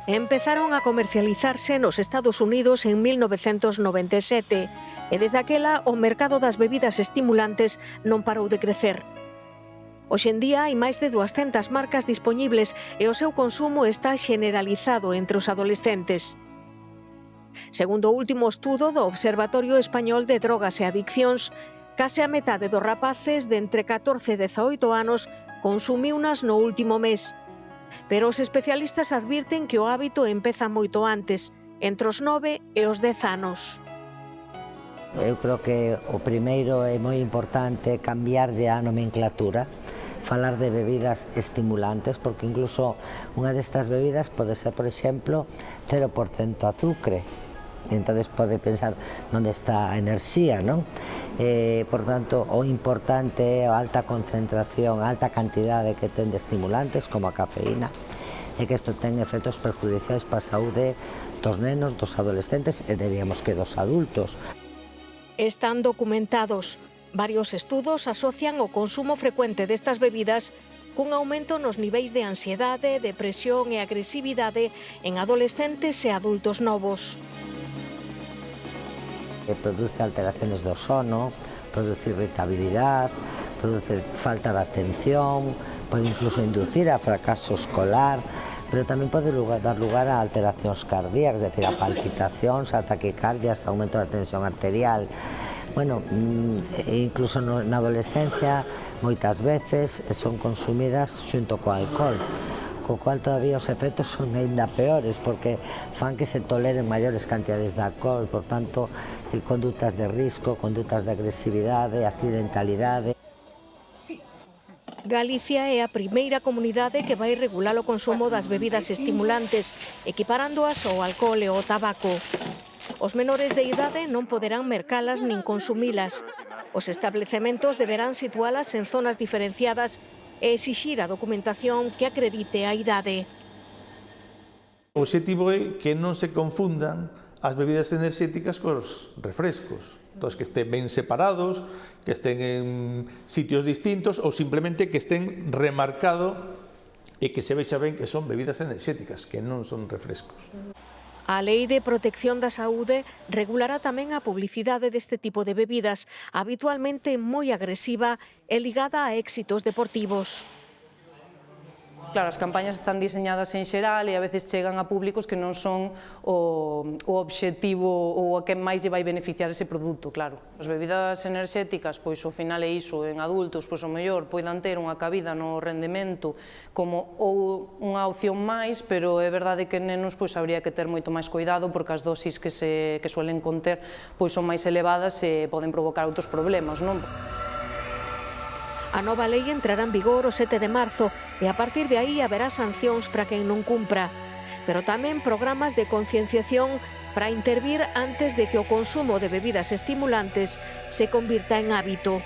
Empezaron a comercializarse nos Estados Unidos en 1997 e desde aquela o mercado das bebidas estimulantes non parou de crecer. Hoxe en día hai máis de 200 marcas dispoñibles e o seu consumo está xeneralizado entre os adolescentes. Segundo o último estudo do Observatorio Español de Drogas e Adiccións, case a metade dos rapaces de entre 14 e 18 anos consumiunas no último mes. Pero os especialistas advirten que o hábito empeza moito antes, entre os 9 e os 10 anos. Eu creo que o primeiro é moi importante cambiar de a nomenclatura, falar de bebidas estimulantes, porque incluso unha destas bebidas pode ser, por exemplo, 0% azúcar. Entonces pode pensar onde está a enerxía, non? Por tanto, o importante é a alta concentración, a alta cantidade que ten de estimulantes, como a cafeína, e que isto ten efectos perjudiciais para a saúde dos nenos, dos adolescentes e diríamos que dos adultos. Están documentados. Varios estudos asocian o consumo frecuente destas bebidas cun aumento nos niveis de ansiedade, depresión e agresividade en adolescentes e adultos novos. Produce alteraciones do sono, produce irritabilidad, produce falta de atención, pode incluso inducir a fracaso escolar, pero tamén pode dar lugar a alteracións cardíacas, es decir, a palpitacións, a taquicardias, aumento da tensión arterial. Bueno, incluso na adolescencia moitas veces son consumidas xunto co alcohol, co cual todavía os efectos son aínda peores porque fan que se toleren maiores cantidades de alcohol, por tanto, condutas de risco, condutas de agresividade, accidentalidade. Galicia é a primeira comunidade que vai regular o consumo das bebidas estimulantes, equiparándoas ao alcohol e ao tabaco. Os menores de idade non poderán mercalas nin consumilas. Os establecementos deberán situalas en zonas diferenciadas e exixir a documentación que acredite a idade. O obxectivo é que non se confundan as bebidas enerxéticas cos refrescos. Entón, que estén ben separados, que estén en sitios distintos ou simplemente que estén remarcado e que se vexa ben que son bebidas enerxéticas, que non son refrescos. A Lei de Protección da Saúde regulará tamén a publicidade deste tipo de bebidas, habitualmente moi agresiva e ligada a éxitos deportivos. Claro, as campañas están diseñadas en xeral e a veces chegan a públicos que non son o obxectivo ou a que máis lle vai beneficiar ese produto, claro. As bebidas enerxéticas, pois ao final é iso, en adultos, pois ao mellor poidan ter unha cabida no rendemento como ou unha opción máis, pero é verdade que en nenos pois habría que ter moito máis cuidado porque as dosis que suelen conter pois son máis elevadas e poden provocar outros problemas, non? A nova lei entrará en vigor o 7 de marzo e a partir de aí haberá sancións para quen non cumpra, pero tamén programas de concienciación para intervir antes de que o consumo de bebidas estimulantes se convirta en hábito.